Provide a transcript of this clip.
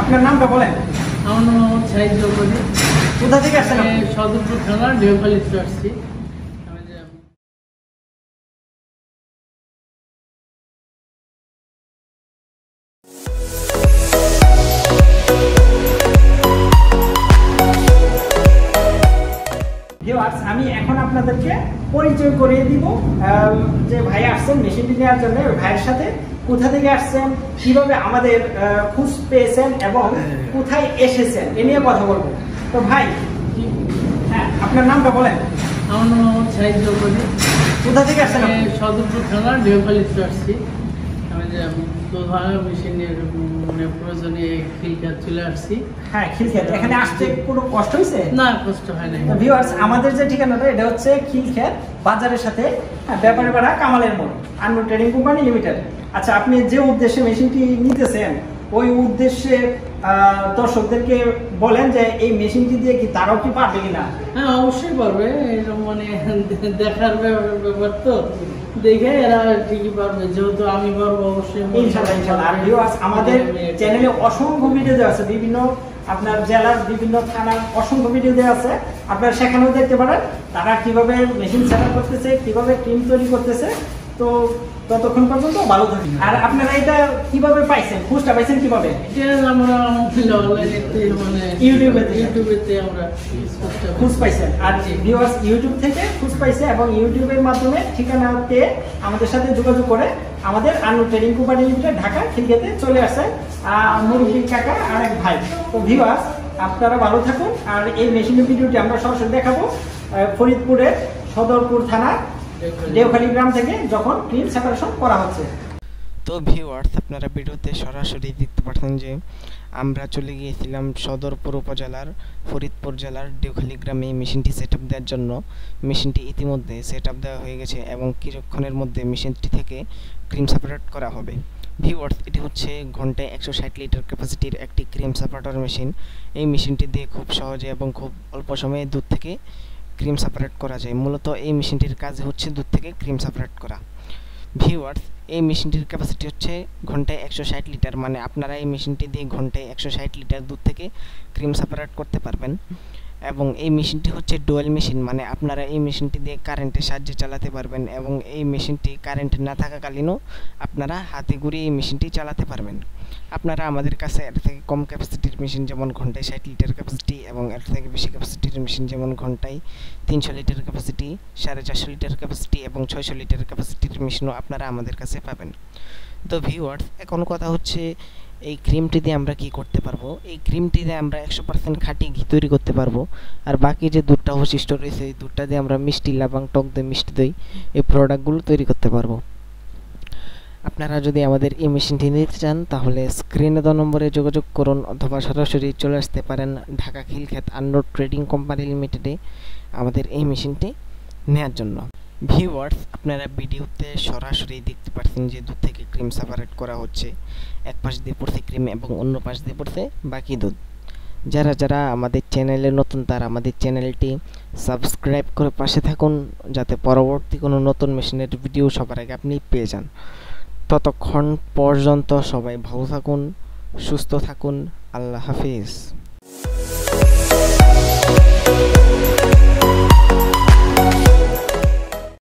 আপনার নামটা বলেন। আমার নাম মোহাম্মদ শাহিদ জৌহরি। কোথা থেকে আসছেন আপনি? সদরপুর থানা দেওখালি থেকে আসছি। আমি এখন আপনাদেরকে পরিচয় করিয়ে দিব যে ভাই আসছেন মেশিনটি নেওয়ার জন্য। ভাইয়ের সাথে কোথা থেকে আসছেন, কিভাবে আমাদের খোঁজ পেয়েছেন এবং কোথায় এসেছেন এ নিয়ে কথা বলবো। তো ভাই, হ্যাঁ, আপনার নামটা বলেন। আমার নাম মোহাম্মদ শাহিদ জৌহরি। কোথা থেকে আসছেন? সদরপুর থানা দেওখালি থেকে আসছি। আমি যে মেশিনের প্রয়োজনে খিলখ্যাত চলে আসছি। হ্যাঁ, খিলখ্যাত। এখানে আসতে কোনো কষ্ট হয়েছে? না, কষ্ট হয় না। ভিউয়ার্স, আমাদের যে ঠিকানাটা এটা হচ্ছে খিলখ্যাত বাজারের সাথে ব্যাপারীপাড়া কামালের মোড়, আনমোল ট্রেডিং কোম্পানি লিমিটেড। আচ্ছা, আপনি যে উদ্দেশ্যে মেশিনটি নিতেছেন ওই উদ্দেশ্যে দর্শকদেরকে বলেন যে এই মেশিনটি দিয়ে কি তারাও কি পারবে কিনা? হ্যাঁ, অবশ্যই পারবে। এরকম মানে দেখার ব্যাপার তো, দেখে এরা ঠিকই পারবে, যেহেতু আমি পারবো অবশ্যই। ইনশাআল্লাহ ইনশাআল্লাহ। আর ভিউয়ার্স, আমাদের চ্যানেলে অসংখ্য ভিডিও দেওয়া আছে, বিভিন্ন আপনার জেলার বিভিন্ন থানার অসংখ্য ভিডিও দেওয়া আছে, আপনারা সেখানেও দেখতে পারেন তারা কিভাবে মেশিন সেটআপ করতেছে, কিভাবে ক্রিম তৈরি করতেছে। তো ততক্ষণ পর্যন্ত ভালো থাকুন। আর আপনারা এটা কিভাবে পাইছেন, খোঁজটা পাইছেন কিভাবে? আমরা মানে ইউটিউবেতে আমরা খোঁজ পাইছেন। আর ভিউয়ার্স ইউটিউব থেকে খোঁজ পাইছে এবং ইউটিউবের মাধ্যমে ঠিকানা পেয়ে আমাদের সাথে যোগাযোগ করে আমাদের Anmol trading company limited Dhaka খিলখ্যাতে চলে আসে মুরব্বী কাকা আর এক ভাই। তো ভিউয়ার্স, আপনারা ভালো থাকুন। আর এই মেশিনের ভিডিওটি আমরা সরাসরি দেখাবো ফরিদপুরের সদরপুর থানা দেওখালি গ্রাম থেকে যখন ক্রিম সেপারেশন করা হচ্ছে। তো ভিউয়ার্স, আপনারা ভিডিওতে সরাসরি দেখতে পাচ্ছেন যে আমরা চলে গিয়েছিলাম সদরপুর উপজেলার ফরিদপুর জেলার দেওখালি গ্রামে মেশিনটি সেটআপ দেওয়ার জন্য। মেশিনটি ইতিমধ্যে সেটআপ দেওয়া হয়ে গেছে এবং কিছুক্ষণের মধ্যে মেশিনটি থেকে ক্রিম সেপারেট করা হবে। ভিউয়ার্স, এটি হচ্ছে ঘন্টায় 160 লিটার ক্যাপাসিটির একটি ক্রিম সেপারেটর মেশিন। এই মেশিনটি দিয়ে খুব সহজে এবং খুব অল্প সময়ে দুধ থেকে ক্রিম সেপারেট করা যায়। মূলত এই মেশিনটির কাজ হচ্ছে দুধ থেকে ক্রিম সেপারেট করা। ভিউয়ার্স, এই মেশিনটির ক্যাপাসিটি হচ্ছে ঘন্টায় 160 লিটার, মানে আপনারা এই মেশিনটি দিয়ে ঘন্টায় 160 লিটার দুধ থেকে ক্রিম সেপারেট করতে পারবেন। এবং এই মেশিনটি হচ্ছে ডুয়াল মেশিন, মানে আপনারা এই মেশিনটি দিয়ে কারেন্টের সাহায্যে চালাতে পারবেন এবং এই মেশিনটি কারেন্ট না থাকাকালীনও আপনারা হাতে ঘুরিয়ে এই মেশিনটি চালাতে পারবেন। আপনারা আমাদের কাছে এর থেকে কম ক্যাপাসিটির মেশিন যেমন ঘন্টায় 60 লিটার ক্যাপাসিটি এবং এর থেকে বেশি ক্যাপাসিটির মেশিন যেমন ঘন্টায় 300 লিটার ক্যাপাসিটি, 450 লিটার ক্যাপাসিটি এবং 600 লিটার ক্যাপাসিটির মেশিনও আপনারা আমাদের কাছে পাবেন। তো ভিউয়ার্স, এখন কথা হচ্ছে এই ক্রিমটি দিয়ে আমরা কি করতে পারবো। এই ক্রিমটি দিয়ে আমরা 100% খাঁটি ঘি তৈরি করতে পারবো। আর বাকি যে দুধটা অবশিষ্ট রয়েছে এই দুধটা দিয়ে আমরা মিষ্টি, লাবং, টক দই, মিষ্টি দই এই প্রোডাক্টগুলো তৈরি করতে পারবো। আপনারা যদি আমাদের এই মেশিনটি নিতে চান তাহলে স্ক্রিনে দেওয়া নম্বরে যোগাযোগ করুন অথবা সরাসরি চলে আসতে পারেন ঢাকা খিলখ্যাত আনমোল ট্রেডিং কোম্পানি লিমিটেডে আমাদের এই মেশিনটি নেওয়ার জন্য। ভিউয়ার্স, আপনারা ভিডিওতে সরাসরি দেখতে পাচ্ছেন যে দুধ থেকে ক্রিম সেপারেট করা হচ্ছে। এক পাশ দিয়ে পড়ছে ক্রিম এবং অন্য পাশ দিয়ে পড়ছে বাকি দুধ। যারা যারা আমাদের চ্যানেলে নতুন তারা আমাদের চ্যানেলটি সাবস্ক্রাইব করে পাশে থাকুন, যাতে পরবর্তী কোনো নতুন মেশিনের ভিডিও সবার আগে আপনি পেয়ে যান। ততক্ষণ পর্যন্ত সবাই ভালো থাকুন, সুস্থ থাকুন। আল্লাহ হাফিজ।